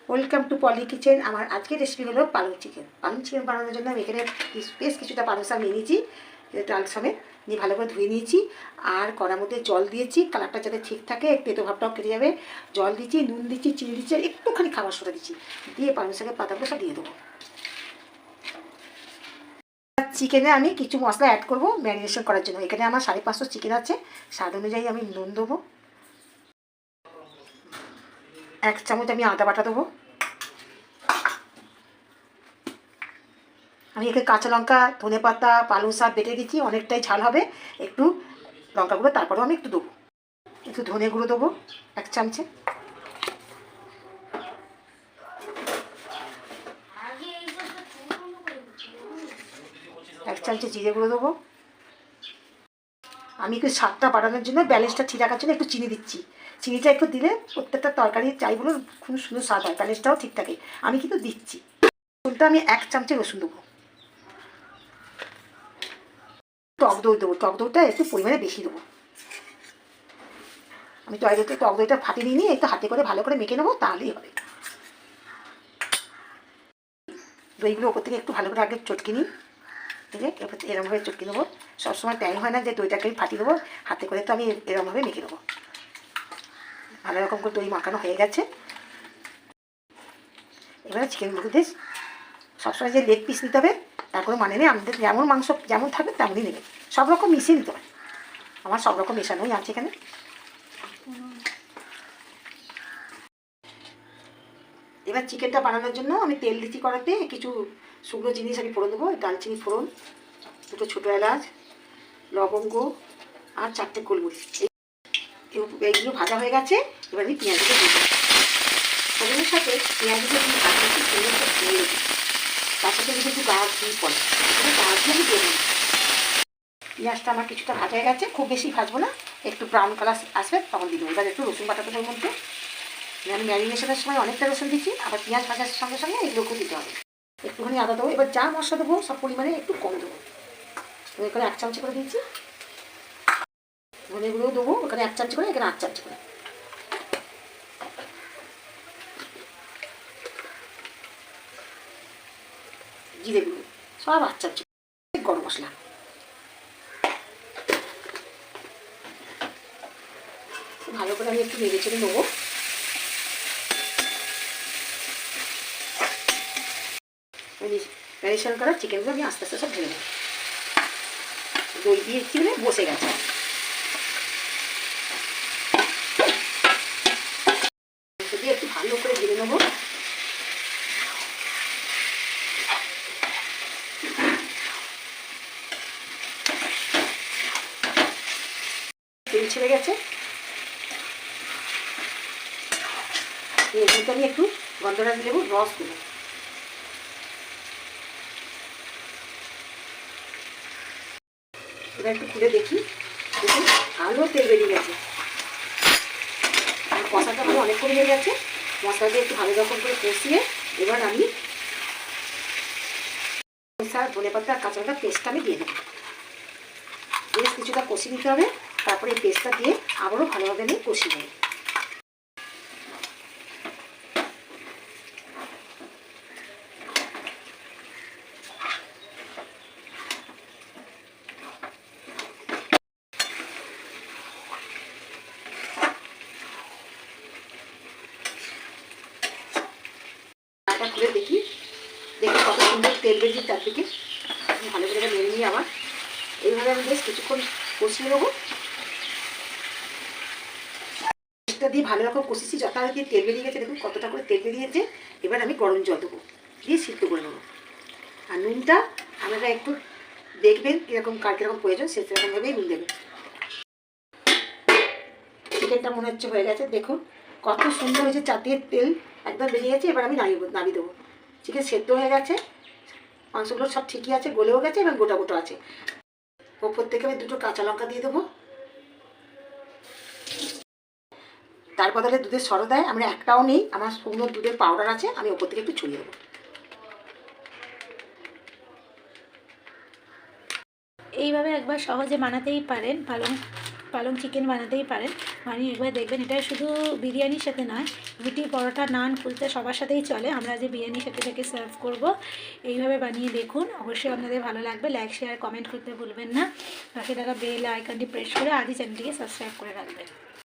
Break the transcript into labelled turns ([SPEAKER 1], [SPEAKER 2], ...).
[SPEAKER 1] Welcome to poly kitchen. আমার আজকের recipe হলো পালক চিকেন। পালক চিকেন বানানোর জন্য আমি এখানে বেশ কিছুটা পালক শাক নিয়ে নিয়েছি, ডাল সমেত নিয়ে ভালো করে ধুয়ে নিয়েছি। আর কড়ার মধ্যে জল দিয়েছি, কালারটা যাতে ঠিক থাকে, তেতো ভাবটাও কেটে যাবে। জল দিচ্ছি, নুন দিচ্ছি, চিনি দিচ্ছি, আর একটুখানি খাবার সোডা দিচ্ছি, দিয়ে পালক শাকের পাতাগুলো সব দিয়ে দেবো। চিকেনে আমি কিছু মশলা অ্যাড করবো ম্যারিনেশন করার জন্য। এখানে আমার 550 চিকেন আছে, স্বাদ অনুযায়ী আমি নুন দেবো। 1 চামচ আমি আদা বাটা দেবো। আমি এখানে কাঁচা লঙ্কা, ধনে পাতা, পালং শাক বেটে দিচ্ছি, অনেকটাই ঝাল হবে। একটু লঙ্কা গুঁড়ো তারপরেও আমি একটু দেবো, একটু ধনে গুঁড়ো দেবো 1 চামচে, এক চামচে জিরে গুঁড়ো দেবো। আমি একটু স্বাদটা বাড়ানোর জন্য, ব্যালেন্সটা ঠিক রাখার জন্য একটু চিনি দিচ্ছি। চিনিটা একটু দিলে প্রত্যেকটা তরকারি চাইগুলো খুব সুন্দর স্বাদ হয়, ব্যালেন্সটাও ঠিক থাকে। আমি কিন্তু দিচ্ছি। রসুনটা আমি 1 চামচে রসুন দেবো। টক দই দেবো, টক দইটা একটু পরিমাণে বেশি দেবো। আমি টক দইটা ফাটিয়ে নিয়ে একটু হাতে করে ভালো করে মেখে নেবো, তাহলেই হবে। দইগুলো ওপর থেকে একটু ভালো করে আগে চটকে নিই, ঠিক আছে? এরপর এরমভাবে চটকে নেবো। সবসময় টাইম হয় না যে দইটাকে আমি ফাটিয়ে দেবো, হাতে করে তো আমি এরমভাবে মেখে নেবো। ভালো রকম করে দই মাখানো হয়ে গেছে। এবারে চিকেনগুলো দিয়ে সবসময় যে লেগ পিস নিতে হবে তার কোনো মানে নেই। আমাদের যেমন মাংস যেমন থাকবে তেমনই নেবে, সব রকম মিশিয়ে নিতে হবে। আমার সব রকম মেশানোই আছে এখানে। এবার চিকেনটা বানানোর জন্য আমি তেল দিচ্ছি কড়াতে, কিছু শুকনো জিনিস আমি ফোড়ন দেবো। দারচিনি ফোড়ন, 2টো ছোটো এলাচ, লবঙ্গ আর 4টে গোলমরিচ। এইগুলো ভাজা হয়ে গেছে। এবার আমি পেঁয়াজগুলো দিয়ে দেবো। ফোড়নের সাথে পেঁয়াজগুলো দিয়ে ভাজা একটু সুন্দর করে ভেজে দেবো। তার সাথে যদি একটু গাছ দিয়ে পড়ে, গাছ দিয়ে আমি দিয়ে দেবো। পেঁয়াজটা আমার কিছুটা ভাজা হয়ে গেছে, খুব বেশি ভাজবো না, একটু ব্রাউন কালার আসবে তখন দিয়ে দেবো। এবার একটু রসুন বাটা দেবো মধ্যে। আমি ম্যারিনেশনের সময় অনেকটা রসুন দিচ্ছি, আবার পেঁয়াজ ভাজার সঙ্গে সঙ্গে এগুলোকেও দিতে হবে। একটুখানি আদা দেবো। এবার যা মশলা দেবো সব পরিমাণে একটু কম দেবো। এখানে 1 চামচ করে দিচ্ছি। ধনেগুলোও দেবো ওখানে 1 চামচ করে, এখানে 8 চামচ করে। জিরে গুঁড়ো সব 8 চামচ। গরম মশলা ভালো করে আমি একটু নেড়ে চেড়ে নেবো। ম্যারিনেশন করা চিকেনগুলো আমি আস্তে আস্তে সব ঢেলে নেব। দই দিয়ে একটু বসে গেছে। দিয়ে একটু ভালো করে ঢেলে নেবো। তেল ছেড়ে গেছে। এর মধ্যে আমি একটু গন্ধরাজ লেবুর রস দেবো। এবার একটু খুলে দেখি, দেখুন ভালো তেল বেরিয়ে গেছে। আর কষাটা ভালো অনেক করে হয়ে গেছে। মশলা দিয়ে একটু ভালো রকম করে কষিয়ে এবার আমি ধনে পাতা আর কাঁচা লঙ্কা পেস্টটা আমি দিয়ে দেবো। বেশ কিছুটা কষিয়ে নিতে হবে, তারপরে এই পেস্টটা দিয়ে আবারও ভালোভাবে আমি কষিয়ে নেব। খুলে দেখি, দেখি কত সুন্দর তেল বেরিয়ে চারদিকে। ভালো করে নেড়ে নিয়ে আবার এইভাবে আমি বেশ কিছুক্ষণ কষিয়ে নেবো। পেস্টটা দিয়ে ভালো রকম কষিয়েছি, যথারীতি দিয়ে তেল বেরিয়ে গেছে। দেখুন কতটা করে তেল বেরিয়েছে। এবার আমি গরম জল দেবো, দিয়ে সিদ্ধ করে নেবো। আর নুনটা আপনারা একটু দেখবেন কীরকম কার কীরকম প্রয়োজন, সেরকমভাবেই নুন দেবেন। চিকেনটা মনে হচ্ছে হয়ে গেছে। দেখুন কত সুন্দর হয়েছে, চারদিকে তেল একদম বেরিয়ে গেছে। এবার আমি নামিয়ে দেবো। চিকেন সেদ্ধ হয়ে গেছে, মাংসগুলো সব ঠিকই আছে, গলেও গেছে এবং গোটা গোটা আছে। ওপর থেকে আমি 2টো কাঁচা লঙ্কা দিয়ে দেবো। তার বদলে দুধের সর দেয়, আমরা একটাও নেই। আমার শুকনো দুধের পাউডার আছে, আমি ওপর থেকে একটু ছড়িয়ে দেবো।
[SPEAKER 2] এইভাবে একবার সহজে বানাতেই পারেন পালং পালং চিকেন বানাতেই পারেন, বানিয়ে একবার দেখবেন। এটা শুধু বিরিয়ানির সাথে নয়, রুটি, পরোটা, নান, কুলচা সবার সাথেই চলে। আমরা যে বিরিয়ানির সাথে থেকে সার্ভ করব, এইভাবে বানিয়ে দেখুন, অবশ্যই আপনাদের ভালো লাগবে। লাইক, শেয়ার, কমেন্ট করতে ভুলবেন না। পাশে থাকা বেল আইকনটি প্রেস করে আজই চ্যানেলটিকে সাবস্ক্রাইব করে রাখবেন।